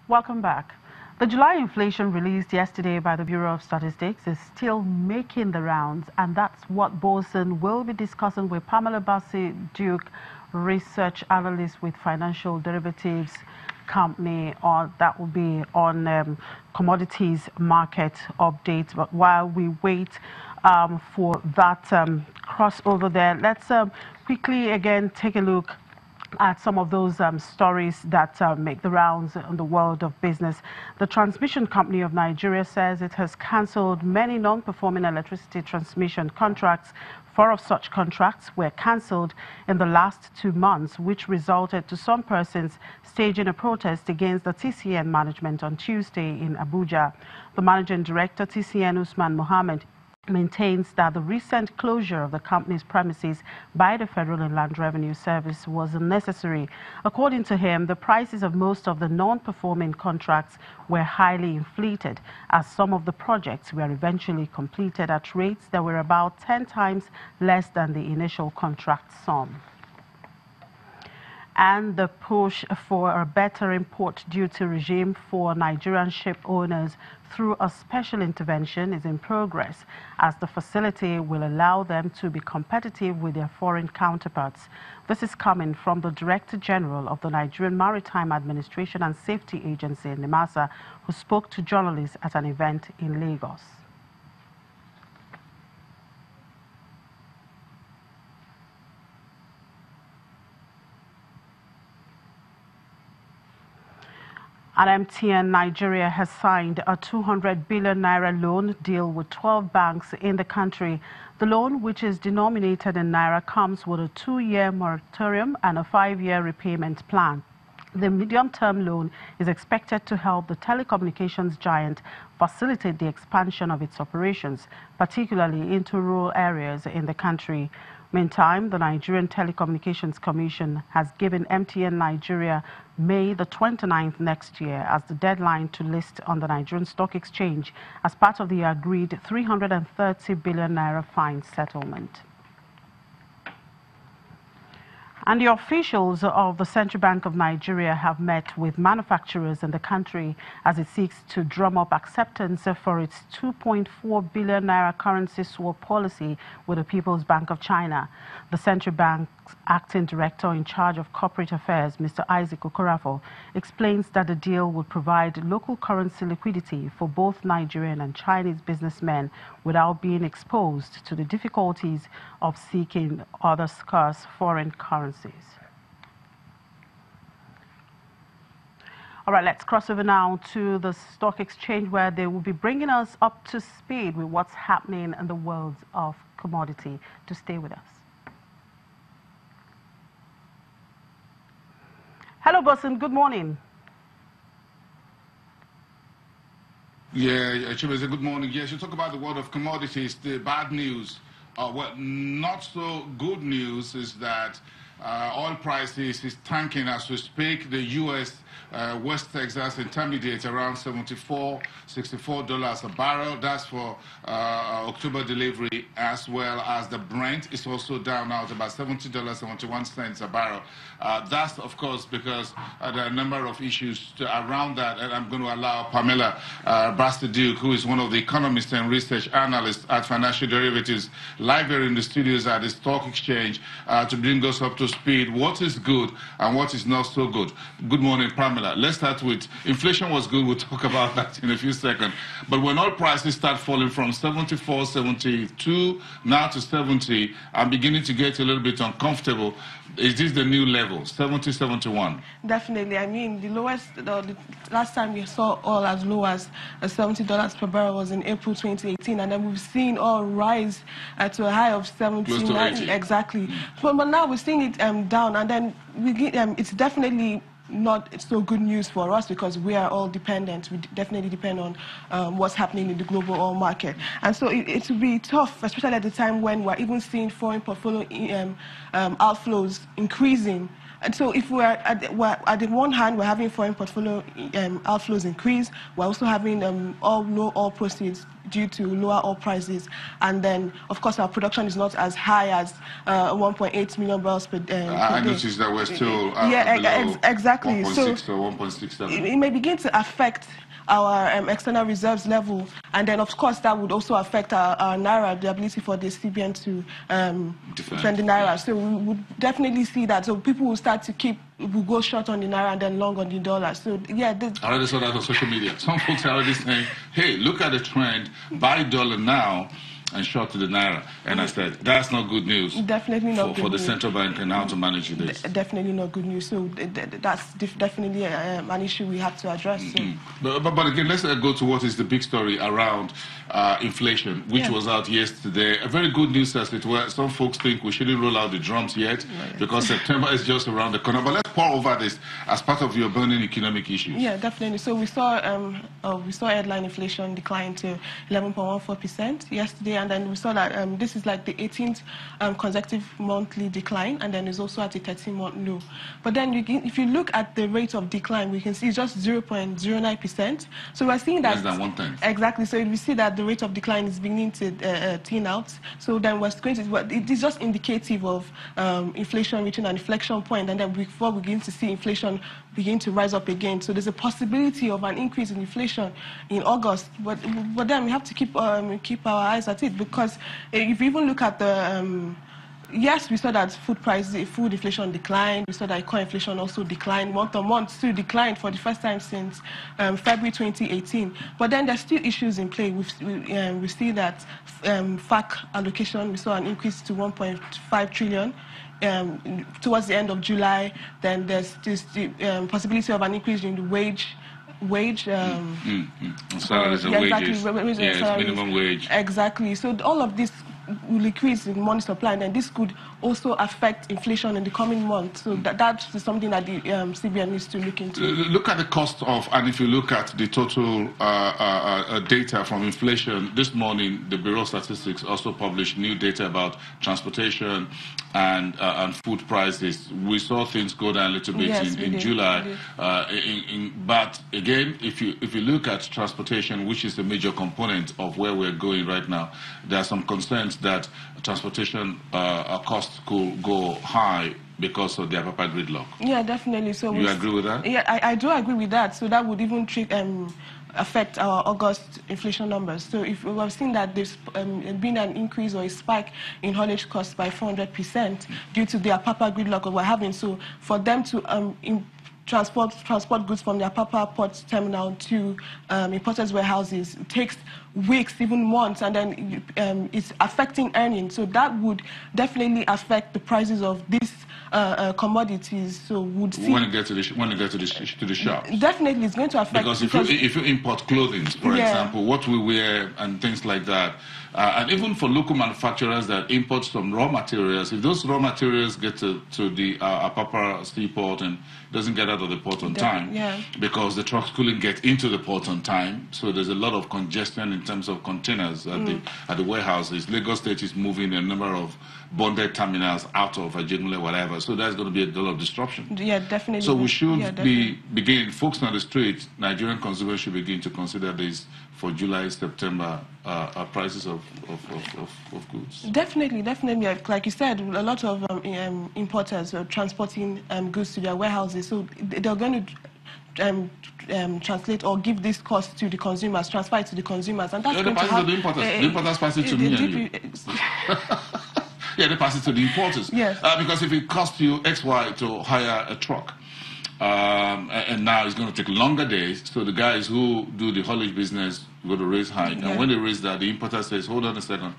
Welcome back. The July inflation released yesterday by the Bureau of Statistics is still making the rounds, and that's what Bosun will be discussing with Pamela Bassi Duke, research analyst with Financial Derivatives Company, or that will be on commodities market updates. But while we wait for that crossover there, let's quickly again take a look at some of those stories that make the rounds in the world of business. The Transmission Company of Nigeria says it has cancelled many non-performing electricity transmission contracts. 4 of such contracts were cancelled in the last 2 months, which resulted to some persons staging a protest against the TCN management on Tuesday in Abuja. The managing director, TCN Usman Mohammed, maintains that the recent closure of the company's premises by the Federal Inland Revenue Service was unnecessary. According to him, the prices of most of the non-performing contracts were highly inflated, as some of the projects were eventually completed at rates that were about 10 times less than the initial contract sum. And the push for a better import duty regime for Nigerian ship owners through a special intervention is in progress, as the facility will allow them to be competitive with their foreign counterparts. This is coming from the Director General of the Nigerian Maritime Administration and Safety Agency, NIMASA, who spoke to journalists at an event in Lagos. And MTN Nigeria has signed a 200 billion naira loan deal with 12 banks in the country. The loan, which is denominated in naira, comes with a 2-year moratorium and a 5-year repayment plan. The medium-term loan is expected to help the telecommunications giant facilitate the expansion of its operations, particularly into rural areas in the country. Meantime, the Nigerian Telecommunications Commission has given MTN Nigeria May the 29th next year as the deadline to list on the Nigerian Stock Exchange as part of the agreed 330 billion naira fine settlement. And the officials of the Central Bank of Nigeria have met with manufacturers in the country as it seeks to drum up acceptance for its 2.4 billion naira currency swap policy with the People's Bank of China. The Central Bank's acting director in charge of corporate affairs, Mr. Isaac Okorafo, explains that the deal would provide local currency liquidity for both Nigerian and Chinese businessmen without being exposed to the difficulties of seeking other scarce foreign currencies. All right, let's cross over now to the stock exchange, where they will be bringing us up to speed with what's happening in the world of commodity. To stay with us. Hello, Bosun. Good morning. Yeah, Chibeze, good morning. Yes, you talk about the world of commodities. The bad news, well, not so good news is that oil prices is tanking as we speak. The U.S. West Texas Intermediate around $64 a barrel. That's for October delivery, as well as the Brent is also down now to about $70.71 a barrel. That's, of course, because there are a number of issues around that, and I'm going to allow Pamela Bassi Duke, who is one of the economists and research analysts at Financial Derivatives, live here in the studios at the Stock Exchange, to bring us up to speed. What is good and what is not so good? Good morning, Pamela. Let's start with inflation was good. We'll talk about that in a few seconds. But when oil prices start falling from 74, 72 now to 70, I'm beginning to get a little bit uncomfortable. Is this the new level, 70, 71? Definitely. I mean, the lowest, the last time we saw oil as low as $70 per barrel was in April 2018, and then we've seen oil rise to a high of 79. Exactly. But now we're seeing it down, and then it's definitely not so good news for us because we are all dependent. We definitely depend on what's happening in the global oil market. And so it will be tough, especially at the time when we're even seeing foreign portfolio outflows increasing. And so if we're at the one hand, we're having foreign portfolio outflows increase, we're also having all low oil proceeds due to lower oil prices. And then, of course, our production is not as high as 1.8 million barrels per day. I noticed that we're still below exactly. 1.6 or 1.67. It may begin to affect our external reserves level, and then of course that would also affect our naira, the ability for the CBN to defend the naira. So we would definitely see that. So people will start to will go short on the naira and then long on the dollar. So yeah, I already saw that on social media. Some folks are already saying, "Hey, look at the trend. Buy dollar now and short to the naira." And I said, that's not good news. Definitely not for the central bank and how to manage this. Definitely not good news. So that's definitely an issue we have to address. So. But again, let's go to what is the big story around inflation, which was out yesterday. A very good news as it were. Some folks think we shouldn't roll out the drums yet because September is just around the corner. But let's pour over this as part of your burning economic issues. Yeah, definitely. So we saw headline inflation decline to 11.14% yesterday, and then we saw that this is like the 18th consecutive monthly decline, and then it's also at a 13-month low. But then if you look at the rate of decline, we can see it's just 0.09%. So we're seeing that less than 1/10. Exactly. So we see that the rate of decline is beginning to thin out. So then it is just indicative of inflation reaching an inflection point, and then before we begin to see inflation begin to rise up again. So there's a possibility of an increase in inflation in August, but then we have to keep our eyes at it, because if you even look at the yes, we saw that food inflation declined. We saw that core inflation also declined month on month, still declined for the first time since February 2018. But then there's still issues in play. We see that FAC allocation, we saw an increase to 1.5 trillion. Towards the end of July. Then there's this possibility of an increase in the wage. Salaries and wages. Exactly, minimum wage. Exactly. So all of this will increase in money supply, and then this could also affect inflation in the coming months. So that's something that the CBN needs to look into. Look at the cost of, and if you look at the total data from inflation, this morning the Bureau of Statistics also published new data about transportation and food prices. We saw things go down a little bit in July. But again, if you look at transportation, which is the major component of where we're going right now, there are some concerns that transportation costs could go high because of the Apapa gridlock. Yeah, definitely. So you agree with that? Yeah, I do agree with that. So that would even affect our August inflation numbers. So if we've seen that there's been an increase or a spike in haulage costs by 400% due to the Apapa gridlock we're having. So for them to transport goods from the Apapa port terminal to importers' warehouses, it takes weeks, even months, and then it's affecting earnings. So that would definitely affect the prices of these commodities. So would see when it gets to the shop. Definitely, it's going to affect. Because if you import clothing, for example, what we wear and things like that, and even for local manufacturers that import some raw materials, if those raw materials get to the Apapa seaport and doesn't get out of the port on time, because the trucks couldn't get into the port on time, so there's a lot of congestion in terms of containers at the warehouses. Lagos State is moving a number of bonded terminals out of Ajinule, whatever. So there's going to be a lot of disruption. Yeah, definitely. So we should begin, folks on the street, Nigerian consumers should begin to consider this for July, September prices of goods. Definitely. Like you said, a lot of importers are transporting goods to their warehouses. So they're going to translate or give this cost to the consumers, transfer it to the consumers, and that's going to have the importers. The importers pass it to me and you. Yeah, they pass it to the importers. Yes. Because if it costs you XY to hire a truck, and now it's going to take longer days, so the guys who do the haulage business go to raise high. And when they raise that, the importer says, hold on a second,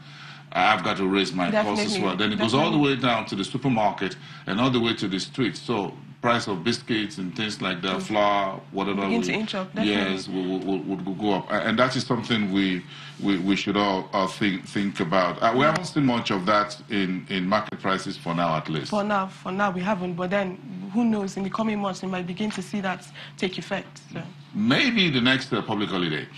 I've got to raise my cost as well. Then it goes all the way down to the supermarket and all the way to the street. So price of biscuits and things like that, flour, whatever, will go up. And that is something we should all think about. We haven't seen much of that in market prices for now, at least. For now we haven't. But then, who knows? In the coming months, we might begin to see that take effect. So. Maybe the next public holiday,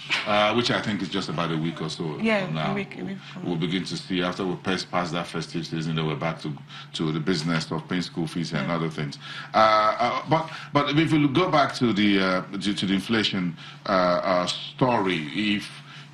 which I think is just about a week or so. Yeah, now. a week. We'll begin to see after we pass that festive season, then we're back to the business of paying school fees and other things. But if we go back to the inflation story,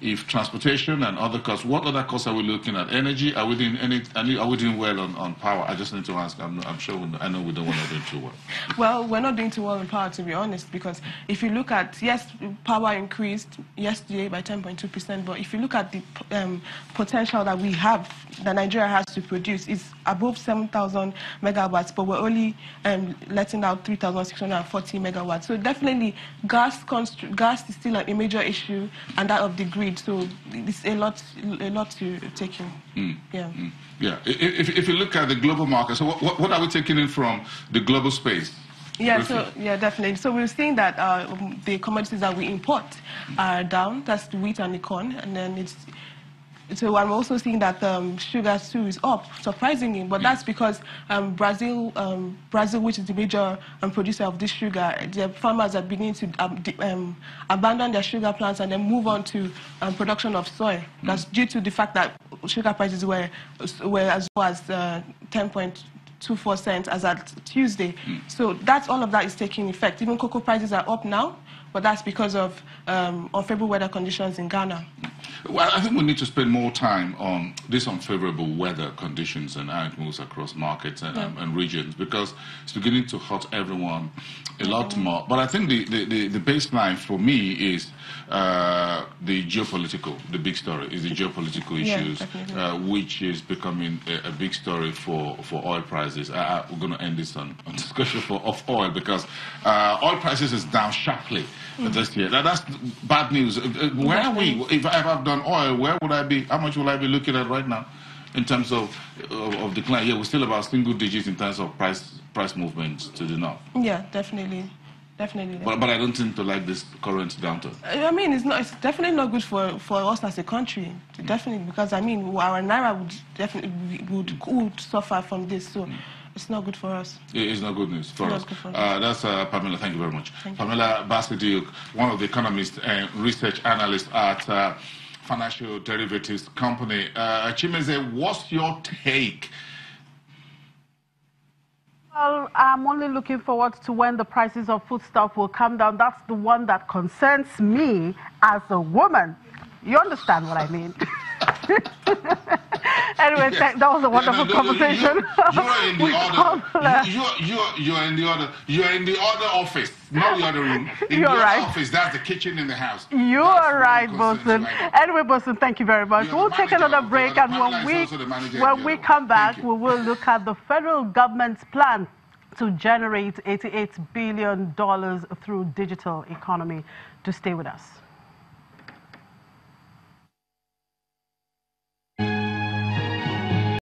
if transportation and other costs, what other costs are we looking at? Energy? Are we doing well on power? I just need to ask. I'm sure I know we don't want to do too well. Well, we're not doing too well on power, to be honest, because if you look at, yes, power increased yesterday by 10.2%, but if you look at the potential that we have, that Nigeria has to produce, it's above 7,000 megawatts, but we're only letting out 3,640 megawatts. So definitely, gas is still a major issue, and that of the grid. So it's a lot to take in. Yeah. If you look at the global market, so what are we taking in from the global space? Yeah, definitely. So we're seeing that the commodities that we import are down. That's the wheat and the corn, and then so I'm also seeing that sugar too is up, surprisingly, but that's because Brazil, which is the major producer of this sugar, the farmers are beginning to abandon their sugar plants and then move on to production of soy. That's due to the fact that sugar prices were as low as 10.24 cents as at Tuesday. So that's all of that is taking effect. Even cocoa prices are up now, but that's because of unfavorable weather conditions in Ghana. Well, I think we need to spend more time on these unfavorable weather conditions and how it moves across markets and regions, because it's beginning to hurt everyone a lot more. But I think the baseline for me is the geopolitical, the big story is the geopolitical issues, which is becoming a big story for oil prices. We're going to end this on discussion of oil, because oil prices is down sharply this year. That's bad news. Where are we? If I've done oil, where would I be? How much will I be looking at right now in terms of decline? Yeah, we're still about single digits in terms of price movements to the north. Yeah, definitely. But I don't seem to like this current downturn. I mean, it's definitely not good for us as a country. Definitely, because I mean, our naira would suffer from this. So. It's not good for us. It's not good news for us. That's Pamela. Thank you very much. Pamela Bassey-Duke, one of the economists and research analysts at Financial Derivatives Company. Chimeze, what's your take? Well, I'm only looking forward to when the prices of foodstuff will come down. That's the one that concerns me as a woman. You understand what I mean? Anyway, that was a wonderful conversation. You're in the other office, not the other room. In the other office, that's the kitchen in the house. You are right, Bosun. Anyway, Bosun, thank you very much. We'll take another break, and when we come back, we will look at the federal government's plan to generate $88 billion through digital economy. To stay with us.